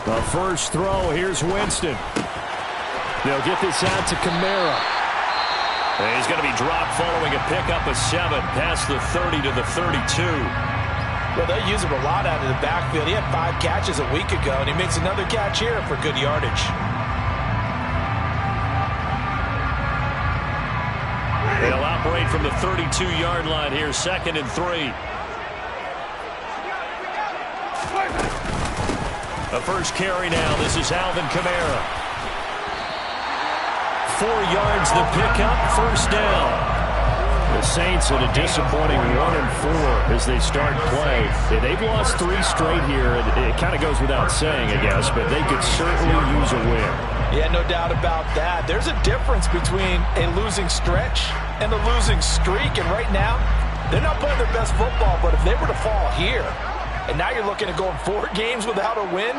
The first throw, here's Winston. They'll get this out to Kamara. And he's going to be dropped following a pickup of 7 past the 30 to the 32. Well, they use him a lot out of the backfield. He had 5 catches a week ago, and he makes another catch here for good yardage. They'll operate from the 32-yard line here, 2nd and 3. The first carry now. This is Alvin Kamara. 4 yards the pickup, first down. The Saints at a disappointing 1-4 as they start play. They've lost 3 straight here, and it kind of goes without saying, I guess, but they could certainly use a win. Yeah, no doubt about that. There's a difference between a losing stretch and a losing streak, and right now, they're not playing their best football, but if they were to fall here, and now you're looking at going 4 games without a win,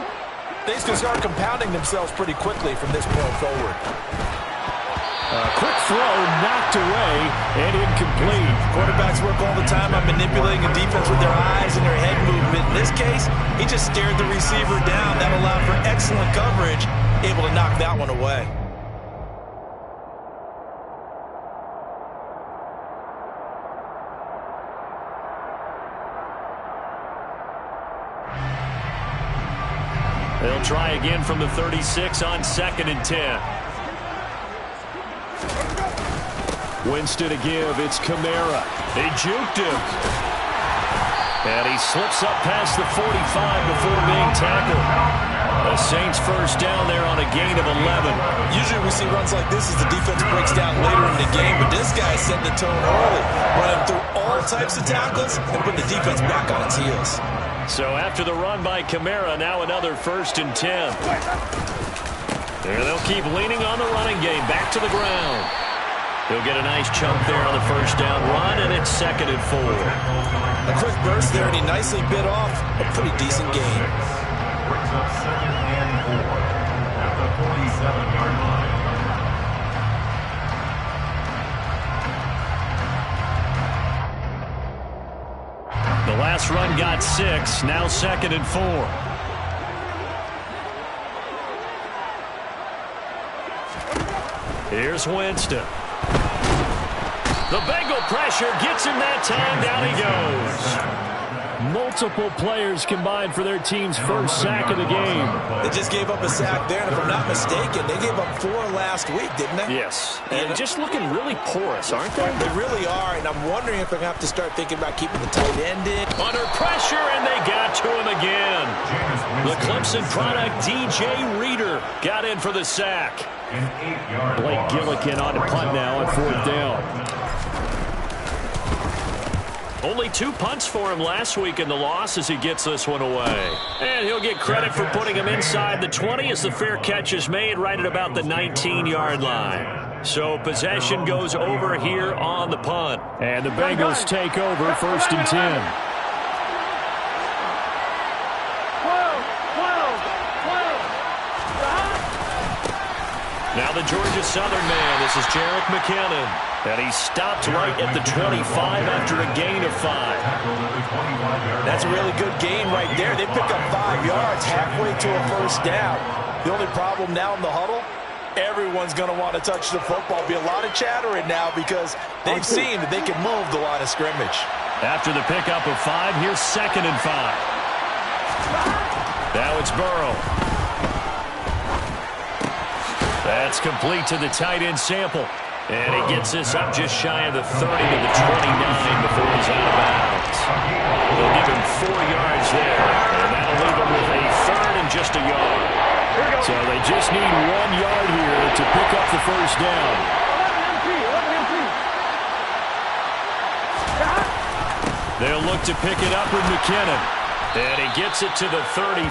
things can start compounding themselves pretty quickly from this point forward. Quick throw, knocked away, and incomplete. Quarterbacks work all the time on manipulating a defense with their eyes and their head movement. In this case, he just stared the receiver down. That allowed for excellent coverage, able to knock that one away. They'll try again from the 36 on 2nd and 10. Winston to give. It's Kamara. They juked him. And he slips up past the 45 before being tackled. The Saints first down there on a gain of 11. Usually we see runs like this as the defense breaks down later in the game, but this guy set the tone early, running through all types of tackles and putting the defense back on its heels. So after the run by Kamara, now another 1st and 10. There they'll keep leaning on the running game. Back to the ground. He'll get a nice chunk there on the first down run, and it's 2nd and 4. A quick burst there, and he nicely bit off a pretty decent gain. Brings up 2nd and 4 at the 47-yard line. The last run got 6, now 2nd and 4. Here's Winston. The Bengal pressure gets him that time. Down he goes. Multiple players combined for their team's first sack of the game. They just gave up a sack there, and if I'm not mistaken, they gave up 4 last week, didn't they? Yes. And just looking really porous, aren't they? They really are, and I'm wondering if they're going to have to start thinking about keeping the tight end in. Under pressure, and they got to him again. The Clemson product, DJ Reader, got in for the sack. Blake Gillikin on to punt now on 4th down. Only 2 punts for him last week in the loss as he gets this one away. And he'll get credit for putting him inside the 20 as the fair catch is made right at about the 19-yard line. So possession goes over here on the punt. And the Bengals take over 1st and 10. Now the Georgia Southern man, this is Jerick McKinnon. And he stopped right at the 25 after a gain of 5. That's a really good gain right there. They pick up 5 yards halfway to a first down. The only problem now in the huddle, everyone's going to want to touch the football. Be a lot of chattering now because they've seen that they can move the line of scrimmage. After the pickup of 5, here's 2nd and 5. Now it's Burrow. That's complete to the tight end Sample. And he gets this up just shy of the 30 to the 29 before he's out of bounds. They'll give him 4 yards there. And that'll leave him with a 3rd and just a yard. So they just need 1 yard here to pick up the first down. They'll look to pick it up with McKinnon. And he gets it to the 34.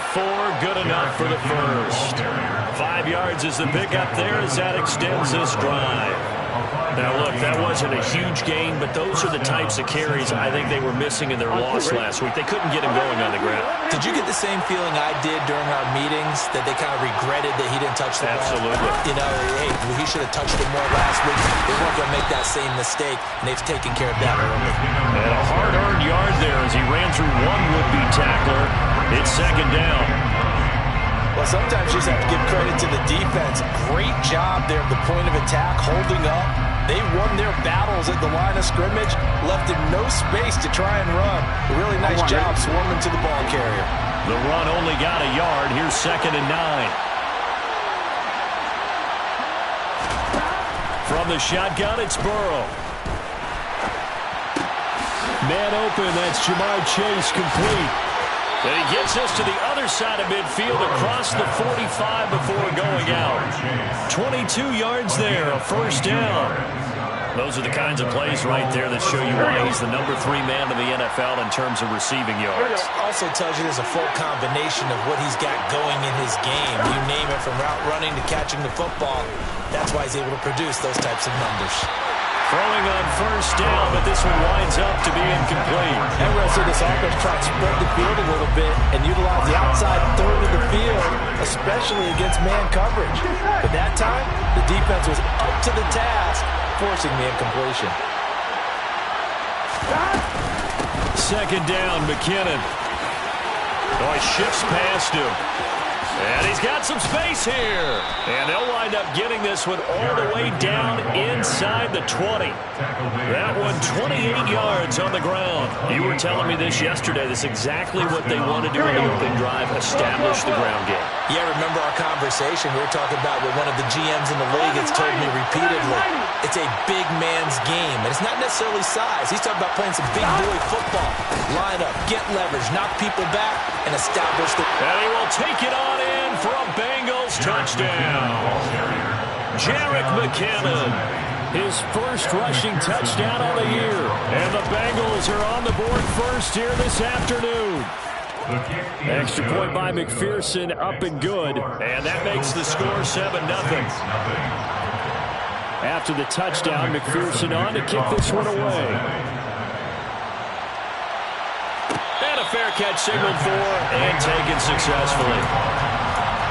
Good enough for the first. 5 yards is the pickup there as that extends this drive. Now, look, that wasn't a huge gain, but those are the types of carries I think they were missing in their loss last week. They couldn't get him going on the ground. Did you get the same feeling I did during our meetings, that they kind of regretted that he didn't touch the ball? Absolutely. You know, hey, he should have touched it more last week. They weren't going to make that same mistake, and they've taken care of that early. And a hard-earned yard there as he ran through one would-be tackler. It's 2nd down. Well, sometimes you just have to give credit to the defense. Great job there at the point of attack, holding up. They won their battles at the line of scrimmage, left him no space to try and run. A really nice job swarming to the ball carrier. The run only got a yard. Here's 2nd and 9. From the shotgun, it's Burrow. Man open, that's Jamar Chase, complete. And he gets us to the other side of midfield across the 45 before going out. 22 yards there, a first down. Those are the kinds of plays right there that show you why he's the number 3 man in the NFL in terms of receiving yards. Also tells you there's a full combination of what he's got going in his game. You name it, from route running to catching the football. That's why he's able to produce those types of numbers. Throwing on first down, but this one winds up to be incomplete. And we're going to see this offense try to spread the field a little bit and utilize the outside third of the field, especially against man coverage. But that time, the defense was up to the task, forcing the incompletion. 2nd down, McKinnon. Oh, he shifts past him. And he's got some space here. And they'll wind up getting this one all the way down inside the 20. That one 28 yards on the ground. You were telling me this yesterday. That's exactly what they want to do in the opening drive, establish the ground game. Yeah, remember our conversation. We were talking about what one of the GMs in the league has told me repeatedly. It's a big man's game. And it's not necessarily size. He's talking about playing some big boy football. Line up, get leverage, knock people back, and establish the... And he will take it on in for a Bengals touchdown. Jerick McKinnon. His first rushing touchdown of the year. And the Bengals are on the board first here this afternoon. Extra point by McPherson, up and good. And that makes the score 7-0. After the touchdown, McPherson on to kick this one away. And a fair catch signaled for and taken successfully.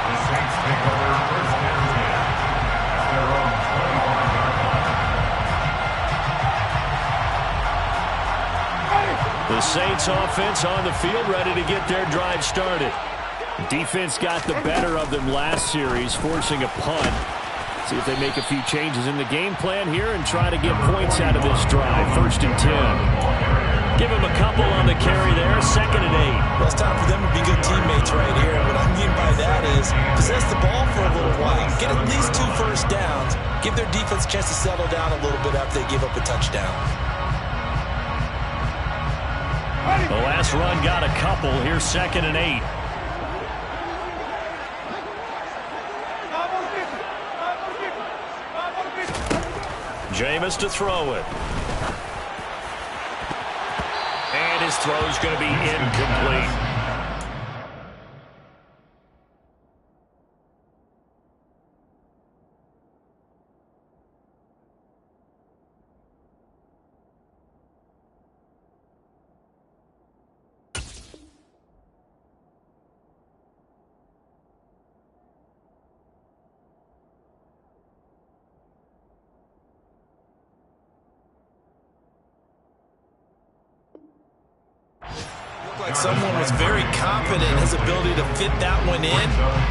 The Saints take over first and 10 at their own 21. The Saints offense on the field, ready to get their drive started. Defense got the better of them last series, forcing a punt. See if they make a few changes in the game plan here and try to get points out of this drive. 1st and 10. Give him a couple on the carry there. 2nd and 8. Well, it's time for them to be good teammates right here. What I mean by that is possess the ball for a little while. Get at least 2 first downs. Give their defense a chance to settle down a little bit after they give up a touchdown. The last run got a couple. Here's 2nd and 8. Jameis to throw it. And his throw's going to be incomplete. Like someone was very confident in his ability to fit that one in.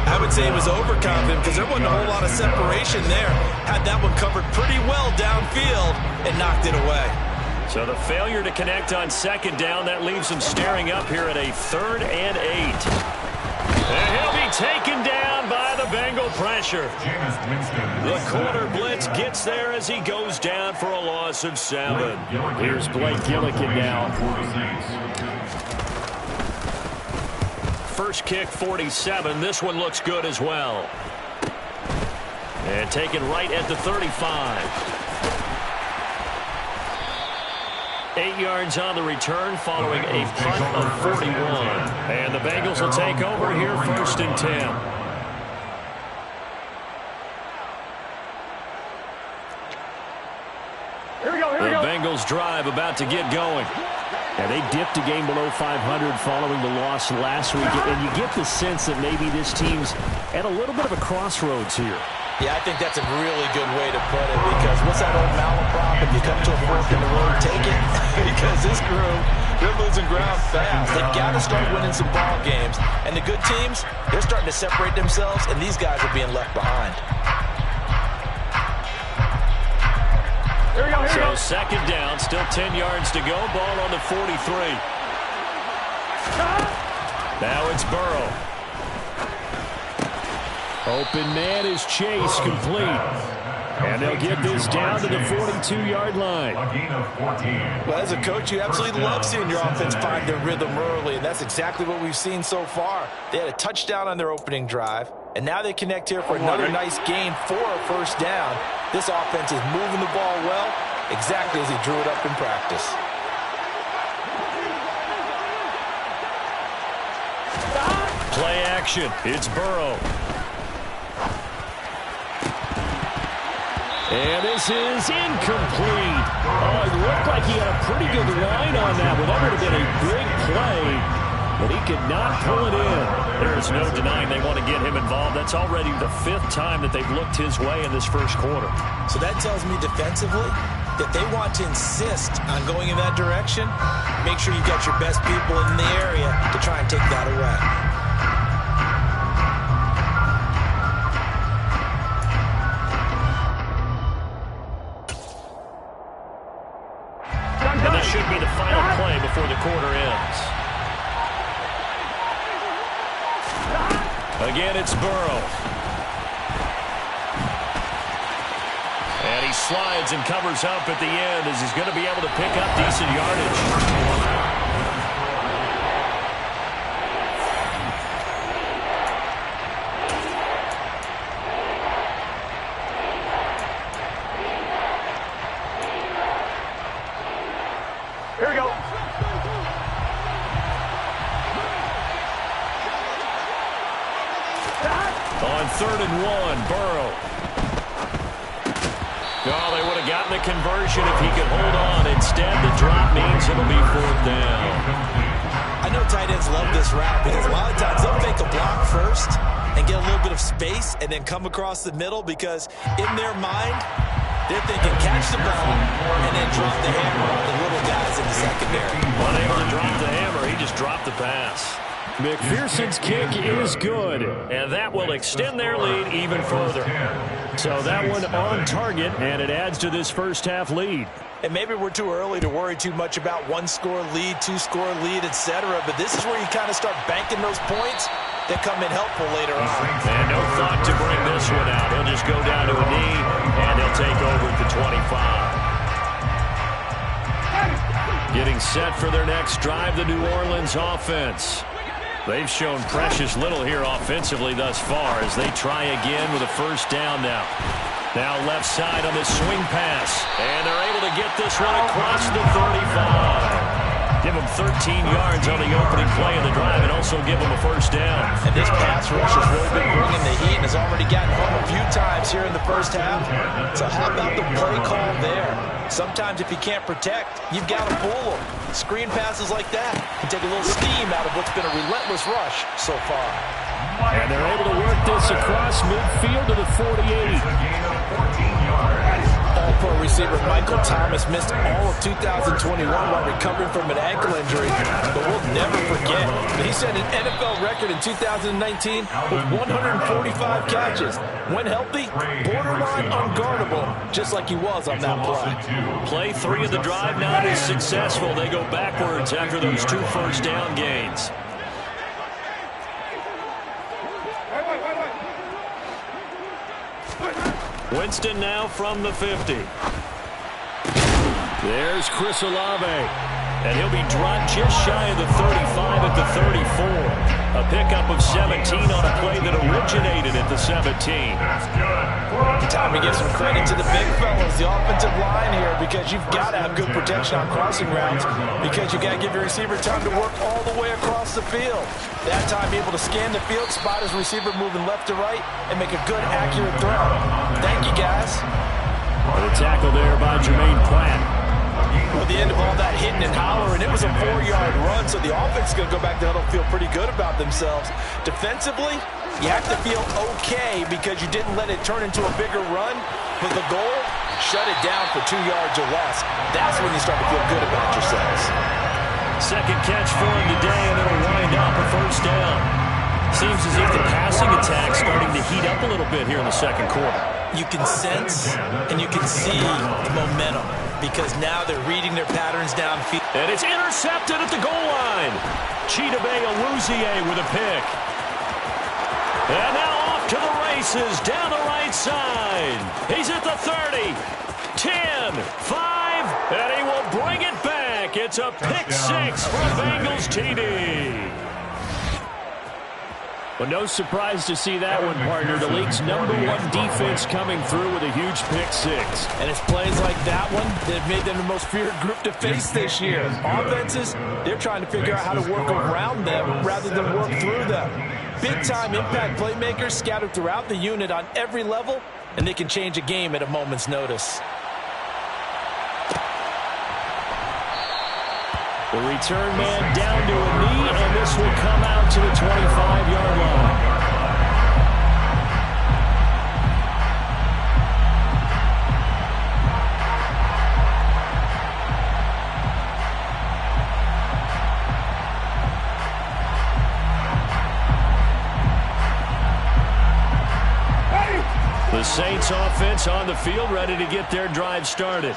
I would say he was overconfident because there wasn't a whole lot of separation there. Had that one covered pretty well downfield and knocked it away. So the failure to connect on 2nd down, that leaves him staring up here at a 3rd and 8. And he'll be taken down by the Bengal pressure. The corner blitz gets there as he goes down for a loss of 7. Here's Blake Gillikin now. First kick, 47. This one looks good as well. And taken right at the 35. 8 yards on the return following a punt of 41. And the Bengals will take over here 1st and 10. The Bengals drive about to get going. Yeah, they dipped a game below 500 following the loss last week, and you get the sense that maybe this team's at a little bit of a crossroads here. Yeah, I think that's a really good way to put it, because what's that old malaprop? If you come to a fork in the road, take it. Because this crew, they're losing ground fast. They've got to start winning some ball games. And the good teams, they're starting to separate themselves, and these guys are being left behind. So second down, still 10 yards to go. Ball on the 43. Now it's Burrow. Open man is Chase, complete. And they'll get this down to the 42-yard line. Well, as a coach, you absolutely love seeing your offense find their rhythm early, and that's exactly what we've seen so far. They had a touchdown on their opening drive, and now they connect here for another nice gain for a first down. This offense is moving the ball well, exactly as he drew it up in practice. Play action. It's Burrow. And this is incomplete. Oh, it looked like he had a pretty good line on that. Well, that would have been a big play, but he could not pull it in. There is no denying they want to get him involved. That's already the 5th time that they've looked his way in this first quarter. So that tells me defensively that they want to insist on going in that direction. Make sure you've got your best people in the area to try and take that away. And this should be the final play before the quarter ends. Again, it's Burrow. And he slides and covers up at the end as he's going to be able to pick up decent yardage. Here we go. On 3rd and 1, Burrow. Oh, they would have gotten the conversion if he could hold on. Instead, the drop means it'll be 4th down. I know tight ends love this route because a lot of times they'll fake a block first and get a little bit of space and then come across the middle, because in their mind, they're thinking catch the ball and then drop the hammer on the little guys in the secondary. Unable to drop the hammer, he just dropped the pass. McPherson's kick is good. And that will extend their lead even further. So that one on target, and it adds to this first half lead. And maybe we're too early to worry too much about 1-score lead, 2-score lead, etc. But this is where you kind of start banking those points that come in helpful later on. And no thought to bring this one out. He'll just go down to a knee, and he'll take over at the 25. Getting set for their next drive, the New Orleans offense. They've shown precious little here offensively thus far as they try again with a first down now. Now left side on the swing pass. And they're able to get this one across the 35. Give them 13 yards on the opening play of the drive and also give them a first down. And this pass rush has really been bringing the heat and has already gotten home a few times here in the first half. So how about the play call there? Sometimes if you can't protect, you've got to fool them. Screen passes like that can take a little steam out of what's been a relentless rush so far. And they're able to work this across midfield to the 48. All-pro receiver Michael Thomas missed all of 2021 while recovering from an ankle injury, but we'll never forget that he set an NFL record in 2019 with 145 catches. When healthy, borderline unguardable, just like he was on that play. Play 3 of the drive not as successful. They go backwards after those 2 first down gains. Winston now from the 50. There's Chris Olave. And he'll be dropped just shy of the 35 at the 34. A pickup of 17 on a play that originated at the 17. Time to give some credit to the big fellas, the offensive line here, because you've got to have good protection on crossing routes, because you've got to give your receiver time to work all the way across the field. That time able to scan the field, spot his receiver moving left to right, and make a good, accurate throw. Thank you, guys. The tackle there by Jermaine Pratt. At the end of all that hitting and hollering, it was a 4-yard run, so the offense is going to go back to huddle, feel pretty good about themselves. Defensively, you have to feel okay because you didn't let it turn into a bigger run. But the goal, shut it down for 2 yards or less. That's when you start to feel good about yourselves. Second catch for him today, and it'll wind up a first down. Seems as if the passing attack's starting to heat up a little bit here in the second quarter. You can sense and you can see the momentum because now they're reading their patterns downfield. And it's intercepted at the goal line. Chidobe Awuzie with a pick. And now off to the races down the right side. He's at the 30, 10, 5, and he will bring it back. It's a pick six for a Bengals TD. Well, no surprise to see that one, partner. The league's #1 defense coming through with a huge pick six. And it's plays like that one that have made them the most feared group to face this year. Offenses, they're trying to figure out how to work around them rather than work through them. Big-time impact playmakers scattered throughout the unit on every level, and they can change a game at a moment's notice. The return man down to a knee, and this will come out to the 25-yard line. The Saints offense on the field, ready to get their drive started.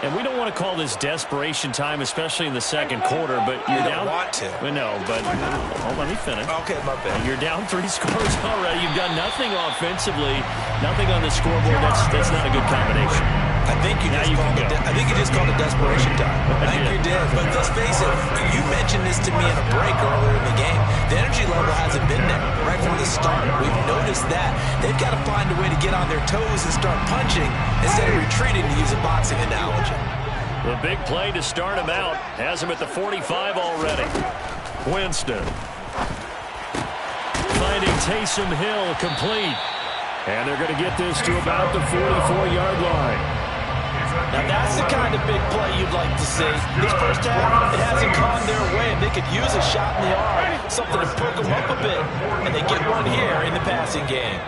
And we don't want to call this desperation time, especially in the second quarter, but you're down. Want to. Well, no, but let me finish. Okay, my bad. You're down 3 scores already. You've done nothing offensively, nothing on the scoreboard. That's not a good combination. I think you just called it desperation time. I think you did. But let's face it, you mentioned this to me in a break earlier in the game. The energy level hasn't been there right from the start. We've noticed that. They've got to find a way to get on their toes and start punching instead of retreating, to use a boxing analogy. The big play to start him out has him at the 45 already. Winston. Finding Taysom Hill complete. And they're going to get this to about the 44-yard line. Now that's the kind of big play you'd like to see. This first half, it hasn't gone their way, and they could use a shot in the arm, something to perk them up a bit, and they get one here in the passing game.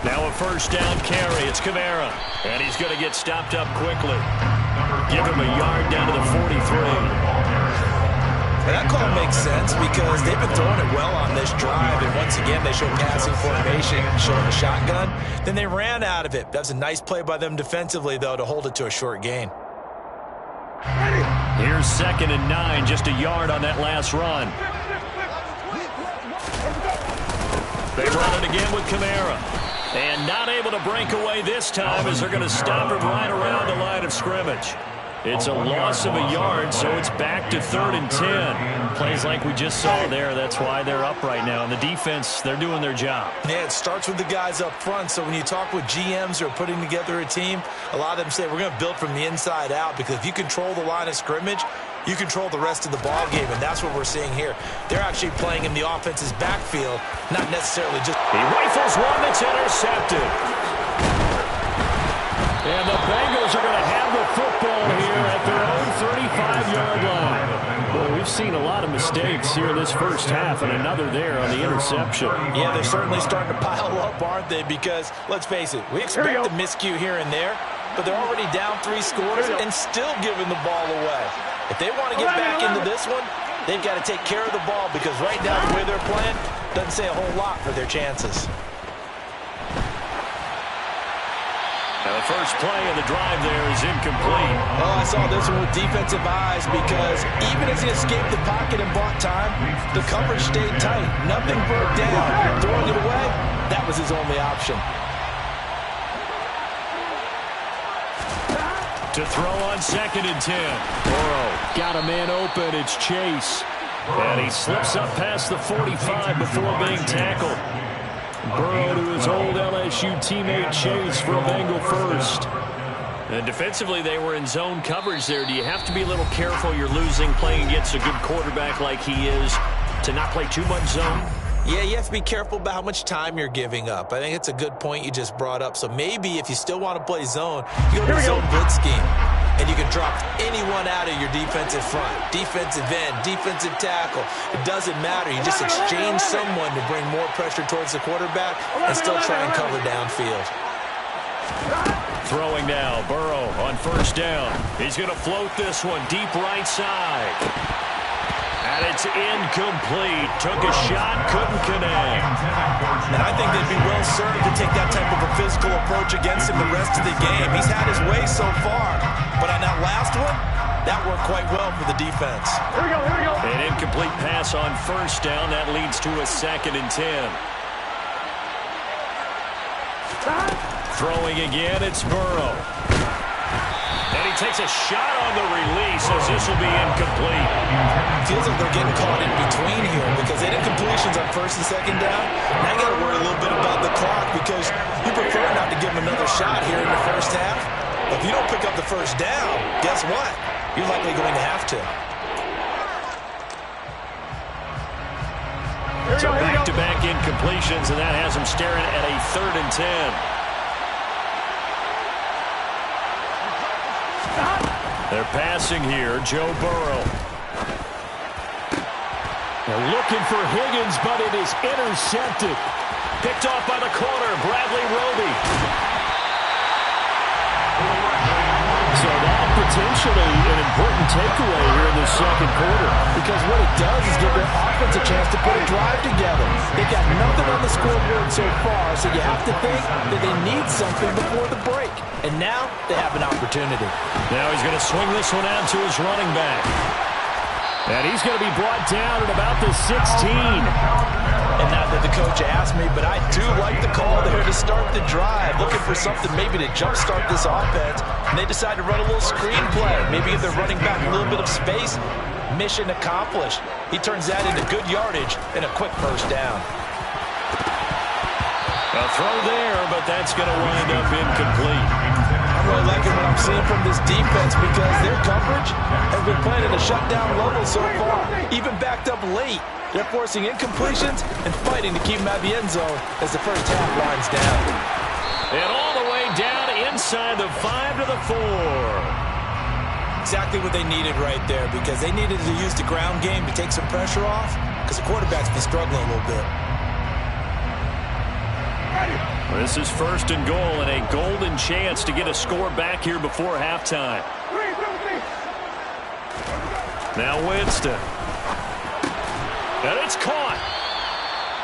Now a first down carry. It's Kamara, and he's going to get stopped up quickly. Give him a yard down to the 43. And that call makes sense because they've been throwing it well on this drive, and once again they show passing formation, showing a shotgun. Then they ran out of it. That was a nice play by them defensively, though, to hold it to a short gain. Here's 2nd and 9, just a yard on that last run. They run it again with Kamara. And not able to break away this time as they're going to stop him right around the line of scrimmage. It's a loss of a yard, so it's back to 3rd and 10. Plays like we just saw there. That's why they're up right now. And the defense, they're doing their job. Yeah, it starts with the guys up front. So when you talk with GMs who are putting together a team, a lot of them say we're going to build from the inside out, because if you control the line of scrimmage, you control the rest of the ball game, and that's what we're seeing here. They're actually playing in the offense's backfield, not necessarily just... He rifles one that's intercepted. And the Bengals are going to have the football here at their own 35-yard line. Well, we've seen a lot of mistakes here in this first half, and another there on the interception. Yeah, they're certainly starting to pile up, aren't they? Because, let's face it, we expect a miscue here and there, but they're already down 3 scores and still giving the ball away. If they want to get back into this one, they've got to take care of the ball, because right now the way they're playing doesn't say a whole lot for their chances. Now the first play of the drive there is incomplete. Oh, I saw this one with defensive eyes, because even as he escaped the pocket and bought time, the coverage stayed tight. Nothing broke down. Throwing it away, that was his only option. To throw on 2nd and 10. Burrow got a man open. It's Chase. And he slips up past the 45 before being tackled. Burrow to his old LSU teammate Chase for a Bengal first. And defensively, they were in zone coverage there. Do you have to be a little careful? You're losing, playing against a good quarterback like he is, to not play too much zone? Yeah, you have to be careful about how much time you're giving up. I think it's a good point you just brought up. So maybe if you still want to play zone, you go to the zone blitz scheme. and you can drop anyone out of your defensive front. Defensive end, defensive tackle. It doesn't matter. You just exchange someone to bring more pressure towards the quarterback and still try and cover downfield. Throwing now, Burrow on first down. He's going to float this one deep right side. And it's incomplete. Took a shot, couldn't connect. And I think they'd be well served to take that type of a physical approach against him the rest of the game. He's had his way so far. But on that last one, that worked quite well for the defense. Here we go. An incomplete pass on first down. That leads to a 2nd and 10. Throwing again, it's Burrow. And he takes a shot on the release as this will be incomplete. Feels like they're getting caught in between here because they did completions on 1st and 2nd down. Now you got to worry a little bit about the clock because you prefer not to give them another shot here in the first half. If you don't pick up the first down, guess what? You're likely going to have to. So back-to-back incompletions, and that has him staring at a 3rd and 10. They're passing here, Joe Burrow. They're looking for Higgins, but it is intercepted. Picked off by the corner, Bradley Roby. So that potentially an important takeaway here in the 2nd quarter. Because what it does is give their offense a chance to put a drive together. They've got nothing on the scoreboard so far, so you have to think that they need something before the break. And now they have an opportunity. Now he's going to swing this one out to his running back. And he's going to be brought down at about the 16. And not that the coach asked me, but I do like the call there to start the drive. Looking for something maybe to jumpstart this offense. And they decide to run a little screen play. Maybe give their running back a little bit of space. Mission accomplished. He turns that into good yardage and a quick first down. A throw there, but that's going to wind up incomplete. I'm really liking what I'm seeing from this defense because their coverage has been playing at a shutdown level so far. Even backed up late, they're forcing incompletions and fighting to keep them out of the end zone as the first half winds down. And all the way down inside the 5 to the 4. Exactly what they needed right there because they needed to use the ground game to take some pressure off because the quarterback's been struggling a little bit. This is 1st and goal and a golden chance to get a score back here before halftime. Now Winston. And it's caught.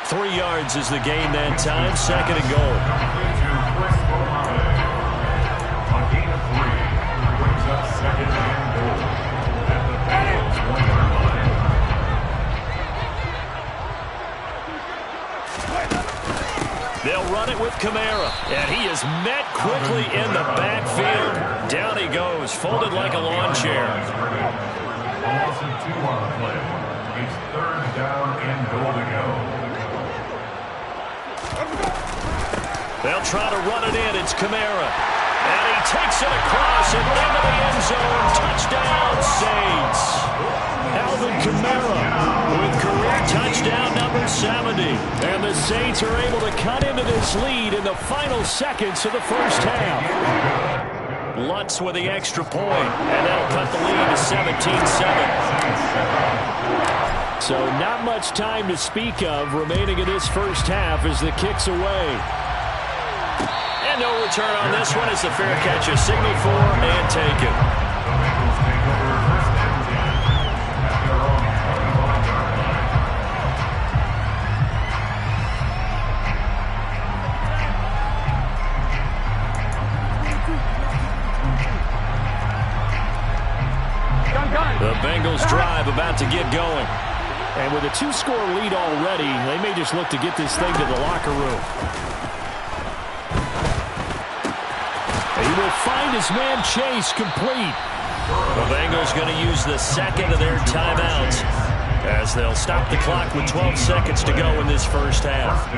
3 yards is the gain that time. 2nd and goal. On gain of 3, brings up 2nd and goal at the Bengals 1-yard line. They'll run it with Kamara, and he is met quickly in the backfield. Down he goes, folded like a lawn chair. A loss of 2 on the play. It's 3rd down and goal to go. They'll try to run it in. It's Kamara. And he takes it across and into the end zone. Touchdown, Saints. Alvin Kamara with career touchdown number 70. And the Saints are able to cut into this lead in the final seconds of the first half. Lutz with the extra point, and that'll cut the lead to 17-7. So not much time to speak of remaining in this first half as the kick's away. And no return on this one as the fair catch is signaled for and taken. The Bengals drive about to get going. And with a 2-score lead already, they may just look to get this thing to the locker room. He will find his man Chase complete. The Bengals going to use the 2nd of their timeouts as they'll stop the clock with 12 seconds to go in this first half.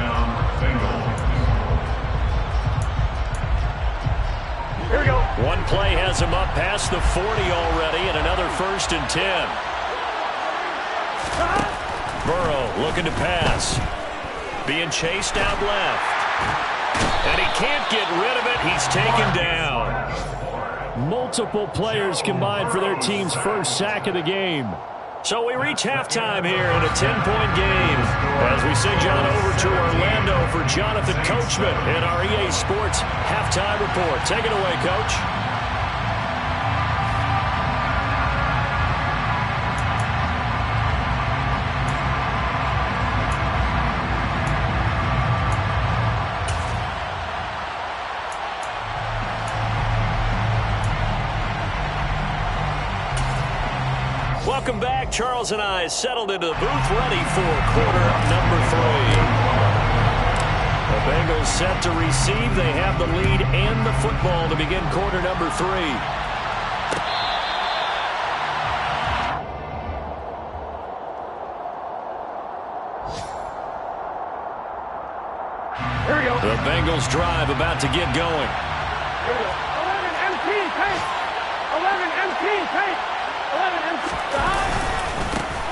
Here we go. One play has him up past the 40 already, and another 1st and 10. Burrow looking to pass. Being chased out left. And he can't get rid of it. He's taken down. Multiple players combined for their team's first sack of the game. So we reach halftime here in a 10-point game as we send you on over to Orlando for Jonathan Coachman in our EA Sports Halftime Report. Take it away, Coach. Welcome back. Charles and I settled into the booth ready for quarter number 3. The Bengals set to receive. They have the lead and the football to begin quarter number 3. Here we go. The Bengals drive about to get going. Here we go. 11 MT pace. 11 MT pace. 11 MT.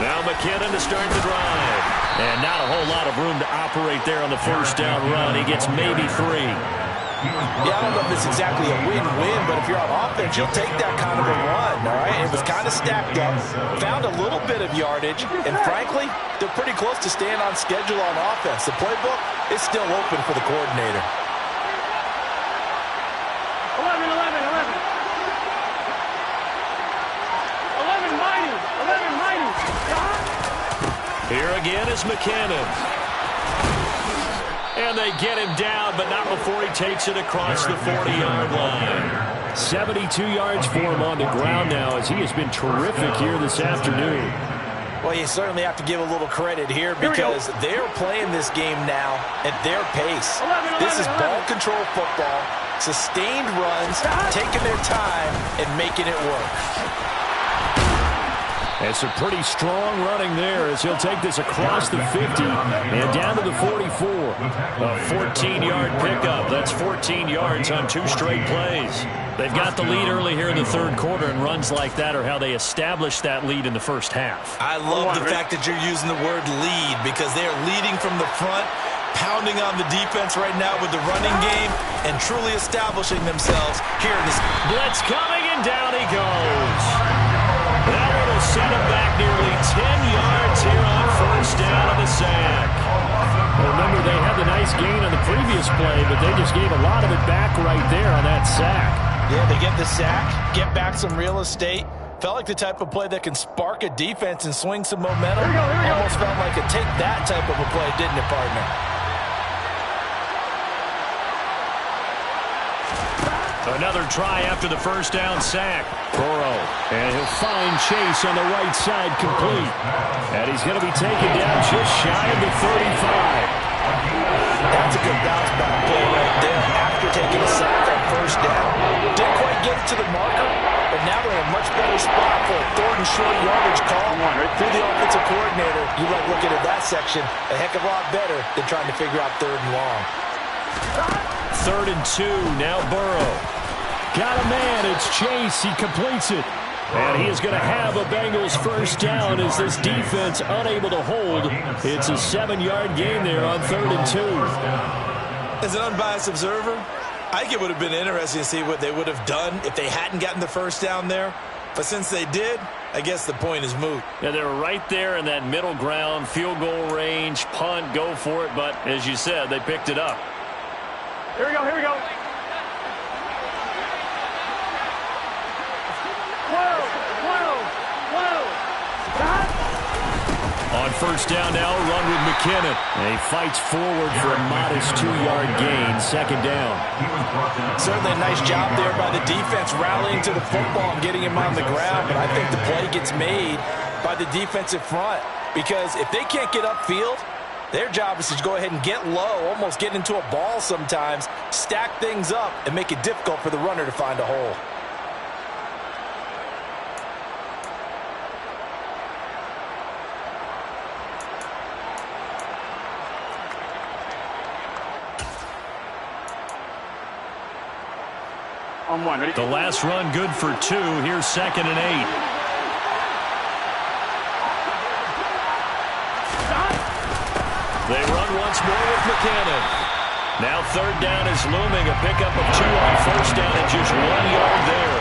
Now McKinnon to start the drive. And not a whole lot of room to operate there on the first down run. He gets maybe 3. Yeah, I don't know if it's exactly a win-win, but if you're on offense, you'll take that kind of a run, all right? It was kind of stacked up, found a little bit of yardage, and frankly, they're pretty close to staying on schedule on offense. The playbook is still open for the coordinator. 11, 11, 11. 11 mighty, 11 mighty. Here again is McKinnon. And they get him down, but not before he takes it across the 40-yard line. 72 yards for him on the ground now as he has been terrific here this afternoon. Well, you certainly have to give a little credit here because they're playing this game now at their pace. This is ball control football, sustained runs, taking their time and making it work. And some pretty strong running there as he'll take this across the 50 and down to the 44. A 14-yard pickup. That's 14 yards on 2 straight plays. They've got the lead early here in the third quarter, and runs like that are how they establish that lead in the first half. I love the fact that you're using the word lead because they're leading from the front, pounding on the defense right now with the running game, and truly establishing themselves here in this. Blitz coming, and down he goes. That will set him back nearly 10 yards here on first down of the sack. Remember, they had the nice gain on the previous play, but they just gave a lot of it back right there on that sack. Yeah, they get the sack, get back some real estate. Felt like the type of play that can spark a defense and swing some momentum. Here we go. Almost felt like a take that type of a play, didn't it, partner? Another try after the first down sack. Burrow, and he'll find Chase on the right side complete. And he's going to be taken down just shy of the 35. That's a good bounce back play right there after taking a sack on first down. Didn't quite get it to the marker, but now they're in a much better spot for a third and short yardage call. Through the offensive coordinator, you like looking at that section a heck of a lot better than trying to figure out third and long. 3rd and 2, now Burrow. Got a man, it's Chase, he completes it. And he is going to have a Bengals first down as this defense unable to hold. It's a 7-yard gain there on 3rd and 2. As an unbiased observer, I think it would have been interesting to see what they would have done if they hadn't gotten the first down there. But since they did, I guess the point is moot. Yeah, they were right there in that middle ground, field goal range, punt, go for it. But as you said, they picked it up. Here we go, here we go. On first down now, run with McKinnon. And he fights forward for a modest 2-yard gain, 2nd down. Certainly a nice job there by the defense rallying to the football and getting him on the ground, but I think the play gets made by the defensive front because if they can't get upfield, their job is to go ahead and get low, almost get into a ball sometimes, stack things up, and make it difficult for the runner to find a hole. The last run good for 2. Here's 2nd and 8. They run once more with McKinnon. Now 3rd down is looming. A pickup of 2 on first down and just 1 yard there.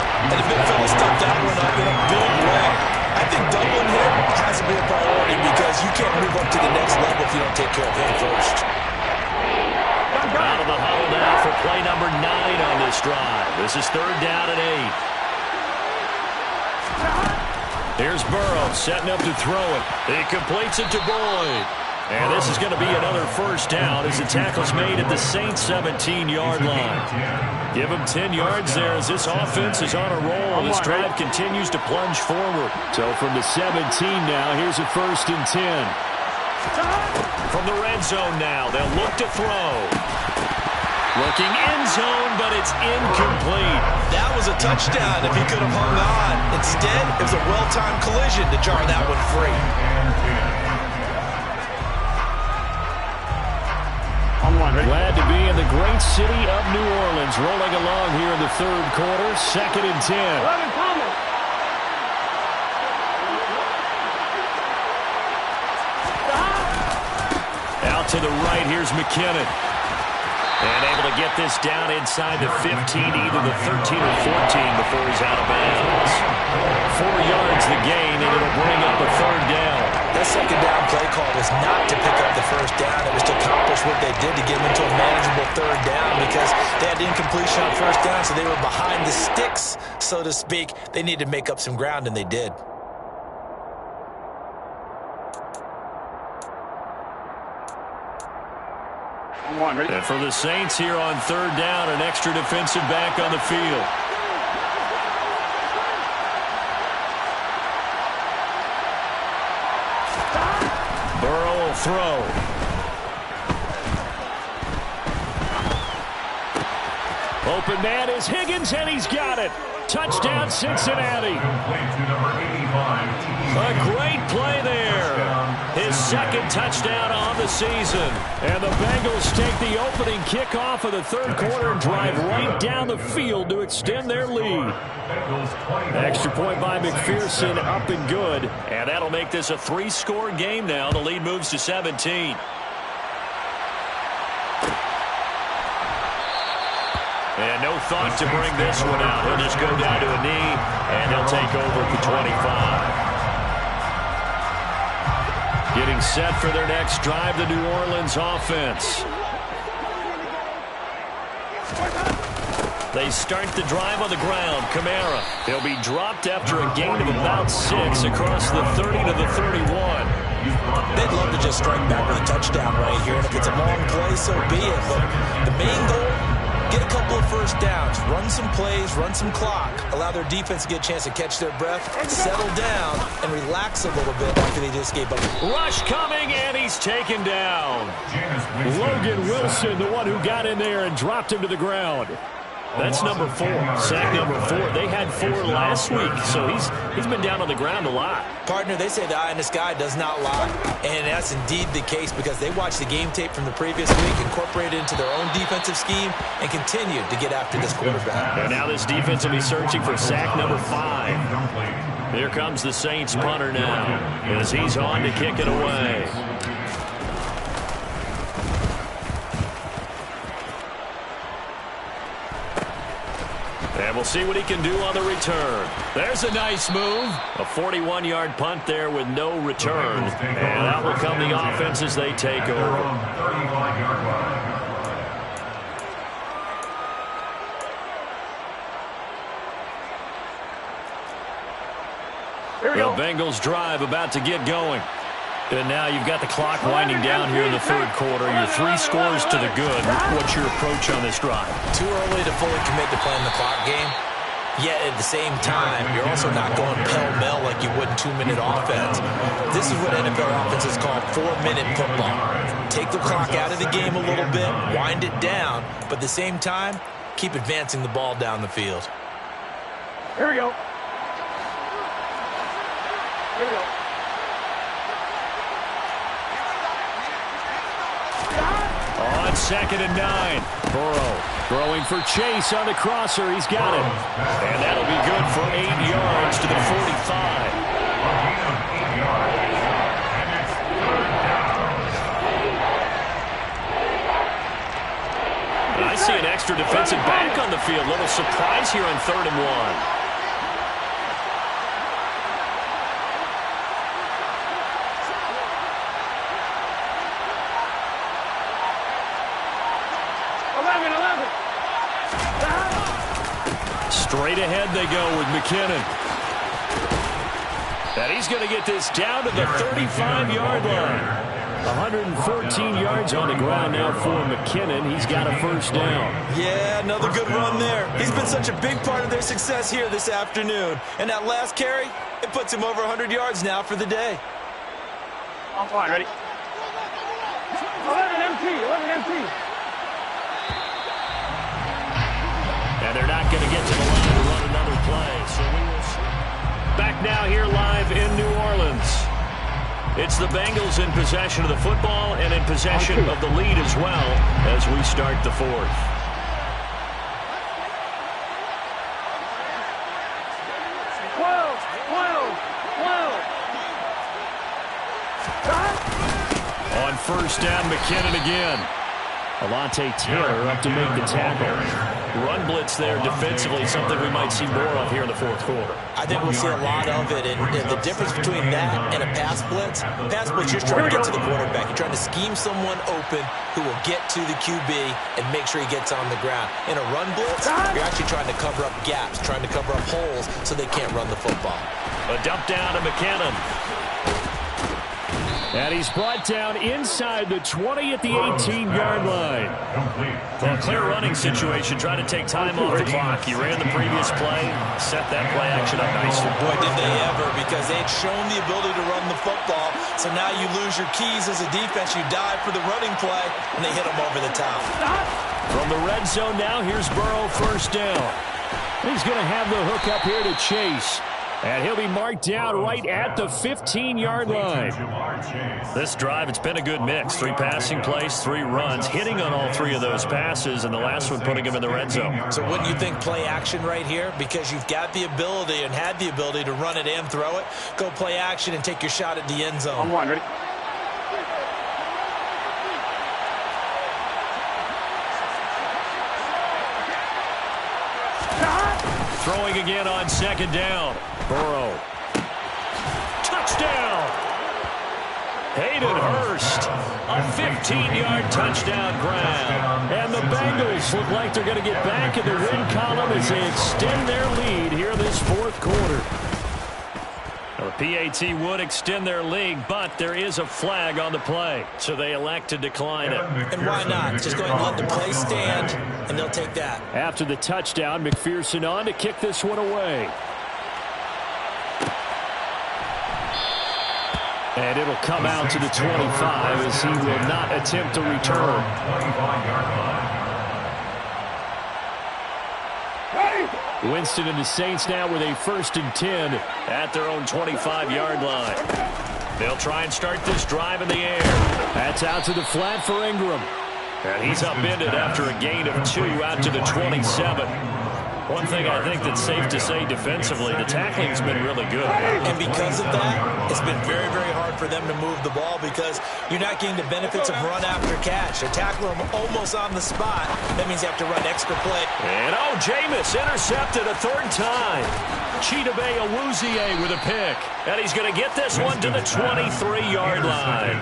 This is 3rd down and 8. Here's Burrow setting up to throw it. He completes it to Boyd. And this is going to be another 1st down as the tackle's made at the Saints 17-yard line. Give him 10 yards there as this offense is on a roll. This drive continues to plunge forward. So from the 17 now, here's a 1st and 10. From the red zone now, they'll look to throw. Looking end zone, but it's incomplete. That was a touchdown if he could have hung on. Instead, it was a well-timed collision to jar that one free. Glad to be in the great city of New Orleans. Rolling along here in the 3rd quarter. 2nd and 10. Out to the right, here's McKinnon. And able to get this down inside the 15, either the 13 or 14 before he's out of bounds. 4 yards the gain, and it'll bring up a 3rd down. That 2nd down play call was not to pick up the 1st down. It was to accomplish what they did to get them into a manageable 3rd down because they had incompletion on 1st down, so they were behind the sticks, so to speak. They needed to make up some ground, and they did. And for the Saints here on 3rd down, an extra defensive back on the field. Burrow will throw. Open man is Higgins, and he's got it. Touchdown, Cincinnati. A great play there. His 2nd touchdown on the season. And the Bengals take the opening kickoff of the 3rd quarter and drive right down the field to extend their lead. Extra point by McPherson, up and good. And that'll make this a 3-score game now. The lead moves to 17. And no thought to bring this one out. He'll just go down to a knee, and he'll take over at the 25. Getting set for their next drive, the New Orleans offense. They start the drive on the ground. Kamara. He'll be dropped after a gain of about 6 across the 30 to the 31. They'd love to just strike back with a touchdown right here, and if it's a long play, so be it. But the main goal, get a couple of 1st downs, run some plays, run some clock, allow their defense to get a chance to catch their breath, settle down, and relax a little bit after they just gave up. Rush coming, and he's taken down. Logan Wilson, the one who got in there and dropped him to the ground. That's number 4. Sack number 4. They had 4 last week, so he's been down on the ground a lot. Partner, they say the eye in the sky does not lie, and that's indeed the case because they watched the game tape from the previous week, incorporated it into their own defensive scheme, and continued to get after this quarterback. And now this defense will be searching for sack number 5. Here comes the Saints punter now as he's on to kick it away. And we'll see what he can do on the return. There's a nice move. A 41-yard punt there with no return. And out will come the offense as they take over. The Bengals drive about to get going. And now you've got the clock winding down here in the 3rd quarter. You're 3 scores to the good. What's your approach on this drive? Too early to fully commit to playing the clock game. Yet at the same time, you're also not going pell-mell like you would in 2-minute offense. This is what NFL offenses call 4-minute football. Take the clock out of the game a little bit, wind it down, but at the same time, keep advancing the ball down the field. Here we go. Here we go. On 2nd and 9. Burrow throwing for Chase on the crosser. He's got it. And that'll be good for 8 yards to the 45. I see an extra defensive back on the field. Little surprise here on 3rd and 1. Straight ahead they go with McKinnon. And he's going to get this down to the 35-yard line. 114 yards on the ground now for McKinnon. He's got a first down. Yeah, another good run there. He's been such a big part of their success here this afternoon. And that last carry, it puts him over 100 yards now for the day. On fine, ready? 11 MT. And they're not going to get to the line to run another play. So we will see. Back now here live in New Orleans. It's the Bengals in possession of the football and in possession of the lead as well as we start the fourth. On first down, McKinnon again. Alontae Taylor up to make the tackle. Run blitz there defensively, something we might see more of here in the fourth quarter. I think we'll see a lot of it, and the difference between that and a pass blitz, you're trying to get to the quarterback. You're trying to scheme someone open who will get to the QB and make sure he gets on the ground. In a run blitz, you're actually trying to cover up gaps, trying to cover up holes so they can't run the football. A dump down to McKinnon. And he's brought down inside the 20 at the 18-yard line. Well, a clear running situation, trying to take time off the clock. He ran the previous play, set that play action up nicely. Boy, did they ever, because they'd shown the ability to run the football. So now you lose your keys as a defense. You dive for the running play, and they hit them over the top. From the red zone now, here's Burrow first down. He's going to have the hook up here to Chase. And he'll be marked down right at the 15-yard line. This drive, it's been a good mix. 3 passing plays, 3 runs, hitting on all 3 of those passes, and the last one putting him in the red zone. So wouldn't you think play action right here? Because you've got the ability and had the ability to run it and throw it. Go play action and take your shot at the end zone. On one, ready? Throwing again on second down. Burrow. Touchdown! Hayden Hurst. A 15-yard touchdown grab. And the Bengals look like they're going to get back in the win column as they extend their lead here this fourth quarter. The PAT would extend their lead, but there is a flag on the play, so they elect to decline it. And why not? Just go ahead and let the play stand, and they'll take that. After the touchdown, McPherson on to kick this one away. And it'll come out to the 25 as he will not attempt to return. Winston and the Saints now with a 1st and 10 at their own 25-yard line. They'll try and start this drive in the air. That's out to the flat for Ingram. And he's upended after a gain of 2 out to the 27. One thing I think that's safe to say defensively, the tackling's been really good. And because of that, it's been very, very hard for them to move the ball because you're not getting the benefits of run after catch. They tackle them almost on the spot. That means you have to run extra play. And Jameis intercepted a 3rd time. Chidobe Awuzie with a pick. And he's going to get this one to the 23-yard line.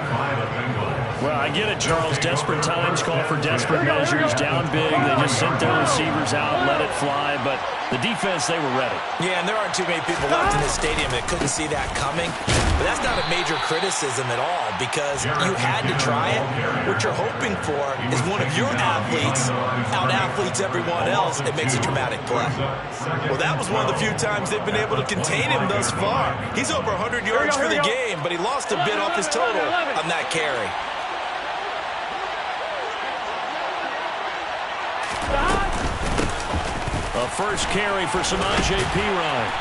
Well, I get it, Charles. Desperate times call for desperate measures. Down big, they just sent their receivers out, let it fly. But the defense, they were ready. Yeah, and there aren't too many people left in this stadium that couldn't see that coming. But that's not a major criticism at all because you had to try it. What you're hoping for is one of your athletes out-athletes everyone else. It makes a dramatic play. Well, that was one of the few times they've been able to contain him thus far. He's over 100 yards for the game, but he lost a bit off his total on that carry. A first carry for Samaje Perine.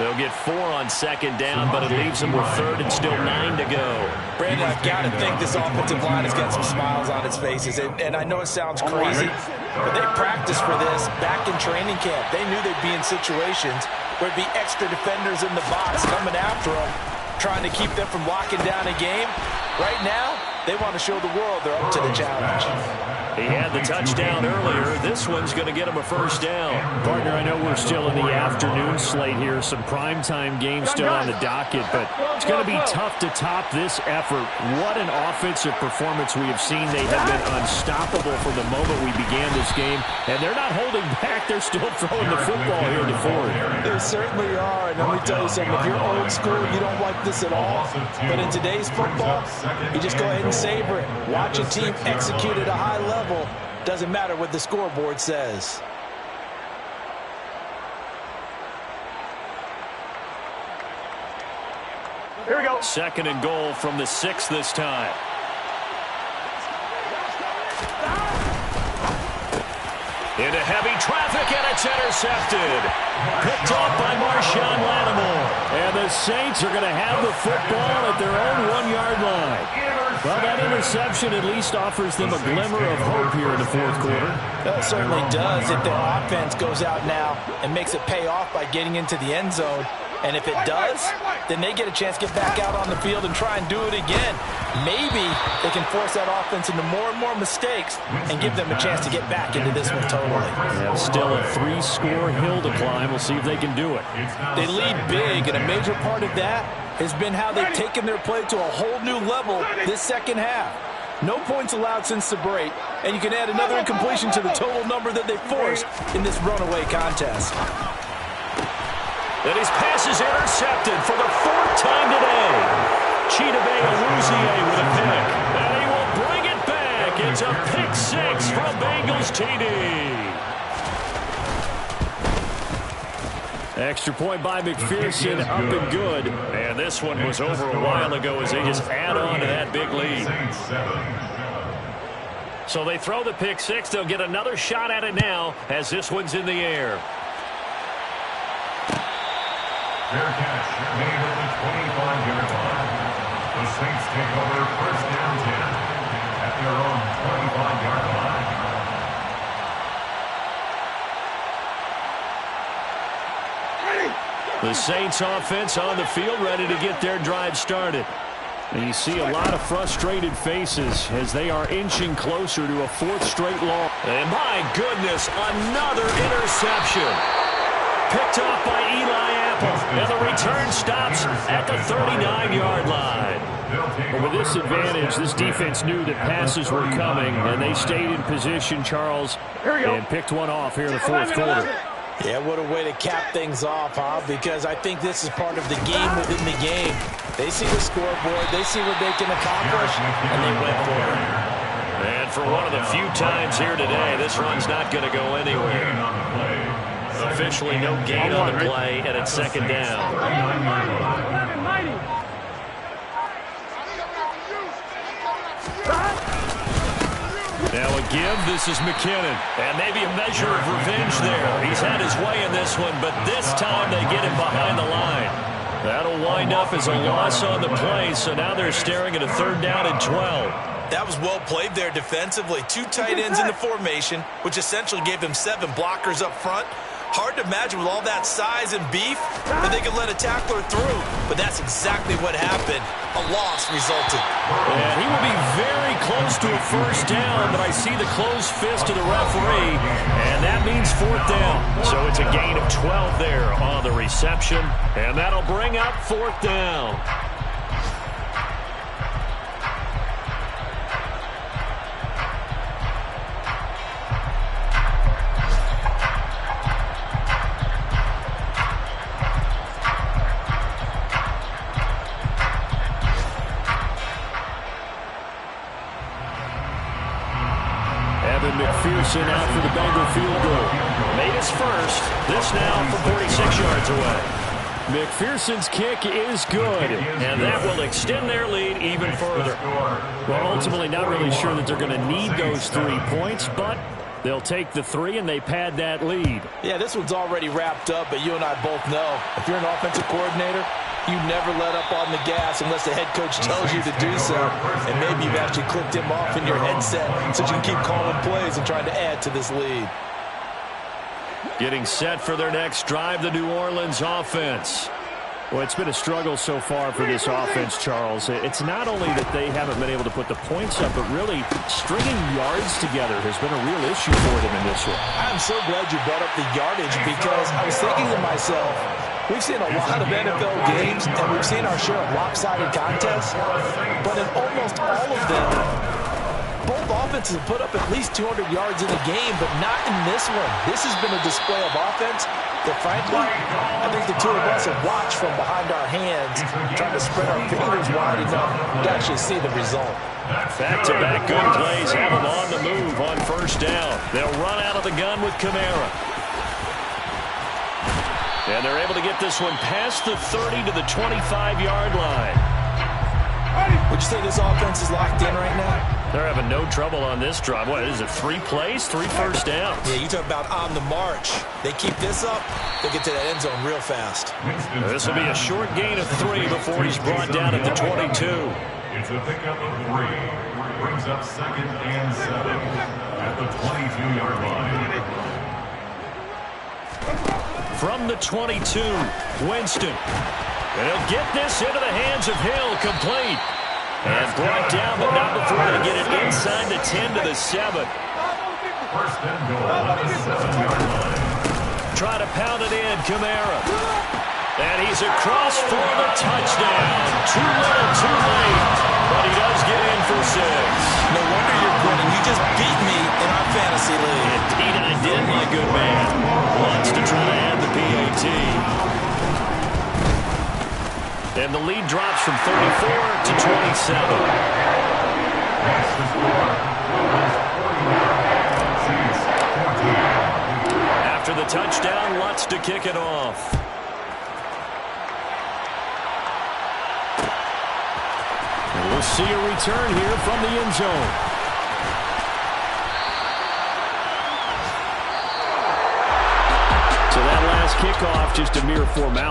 They'll get 4 on second down, but it leaves them with 3rd and still 9 to go. Brandon, I've got to think this offensive line has got some smiles on its faces. And I know it sounds crazy, but they practiced for this back in training camp. They knew they'd be in situations where it'd be extra defenders in the box coming after them, trying to keep them from locking down a game. Right now, They want to show the world they're up to the challenge. He had the touchdown earlier. This one's going to get him a first down. Partner, I know we're still in the afternoon slate here. Some primetime games still on the docket, but it's going to be tough to top this effort. What an offensive performance we have seen. They have been unstoppable from the moment we began this game, and they're not holding back. They're still throwing the football here to Ford. They certainly are, and let me tell you something. If you're old school, you don't like this at all. But in today's football, you just go ahead and savor it. Watch a team execute at a high level. Doesn't matter what the scoreboard says. Here we go. Second and goal from the 6 this time. Into heavy traffic, and it's intercepted. Picked off by Marshawn Lattimore. And the Saints are going to have the football at their own 1-yard line. Well, that interception at least offers them a glimmer of hope here in the fourth quarter. That certainly does if their offense goes out now and makes it pay off by getting into the end zone. And if it does, then they get a chance to get back out on the field and try and do it again. Maybe they can force that offense into more and more mistakes and give them a chance to get back into this one totally. Yeah, still a 3-score hill to climb. We'll see if they can do it. They lead big, and a major part of that has been how they've taken their play to a whole new level this second half. No points allowed since the break, and you can add another incompletion to the total number that they forced in this runaway contest. And his pass is intercepted for the 4th time today. Chidobe Awuzie with a pick. And he will bring it back. It's a pick 6 from Bengals TD. Extra point by McPherson, up and good. And this one was over a while ago as they just add on to that big lead. So they throw the pick 6. They'll get another shot at it now as this one's in the air. Fair catch made at the 25-yard line. The Saints take over first down 10 at their own 25-yard line. The Saints offense on the field, ready to get their drive started. And you see a lot of frustrated faces as they are inching closer to a 4th straight loss. And my goodness, another interception. Picked off by Eli Apple, and the return stops at the 39-yard line. But with this advantage, this defense knew that passes were coming, and they stayed in position, Charles, and picked one off here in the fourth quarter. Yeah, what a way to cap things off, huh? Because I think this is part of the game within the game. They see the scoreboard, they see what they can accomplish, and they went for it. And for one of the few times here today, this run's not going to go anywhere. Officially no gain on the play, and it's second down. Now a give, this is McKinnon. And maybe a measure of revenge there. He's had his way in this one, but this time they get him behind the line. That'll wind up as a loss on the play, so now they're staring at a 3rd down and 12. That was well played there defensively. 2 tight ends in the formation, which essentially gave them 7 blockers up front. Hard to imagine with all that size and beef that they could let a tackler through. But that's exactly what happened. A loss resulted. And he will be very close to a first down, but I see the closed fist of the referee, and that means 4th down. So it's a gain of 12 there on the reception, and that'll bring up 4th down. McPherson out for the Bengal field goal. Made his first. This now from 46 yards away. McPherson's kick is good, and that will extend their lead even further. Well, ultimately not really sure that they're going to need those 3 points, but they'll take the 3 and they pad that lead. Yeah, this one's already wrapped up, but you and I both know if you're an offensive coordinator, you never let up on the gas unless the head coach tells you to do so. And maybe you've actually clicked him off in your headset so you can keep calling plays and trying to add to this lead. Getting set for their next drive, the New Orleans offense. Well, it's been a struggle so far for this offense, Charles. It's not only that they haven't been able to put the points up, but really stringing yards together has been a real issue for them in this one. I'm so glad you brought up the yardage because I was thinking to myself, we've seen a lot of NFL games and we've seen our share of lopsided contests, but in almost all of them, both offenses have put up at least 200 yards in a game, but not in this one. This has been a display of offense that, frankly, I think the two of us have watched from behind our hands, trying to spread our fingers wide enough to actually see the result. Back-to-back good plays have them on the move on first down. They'll run out of the gun with Kamara. And they're able to get this one past the 30 to the 25-yard line. Would you say this offense is locked in right now? They're having no trouble on this drive. What is it, 3 plays, 3 first downs? Yeah, you talk about on the march. They keep this up, they'll get to that end zone real fast. This will be a short gain of 3 before he's brought down at the 22. It's a pickup of 3. Brings up 2nd and 7 at the 22-yard line. From the 22, Winston. And he'll get this into the hands of Hill, complete. And brought down, but not before they get it inside the 10 to the 7. First and goal at the 7-yard line. Try to pound it in, Kamara. And he's across for the touchdown. Too little, too late. But he does get in for 6. No wonder you're grinning. You just beat me in our fantasy league. Indeed I did, my good man. Wants to try to add the PAT. And the lead drops from 34 to 27. After the touchdown, Lutz to kick it off. And we'll see a return here from the end zone. So that last kickoff, just a mere formality.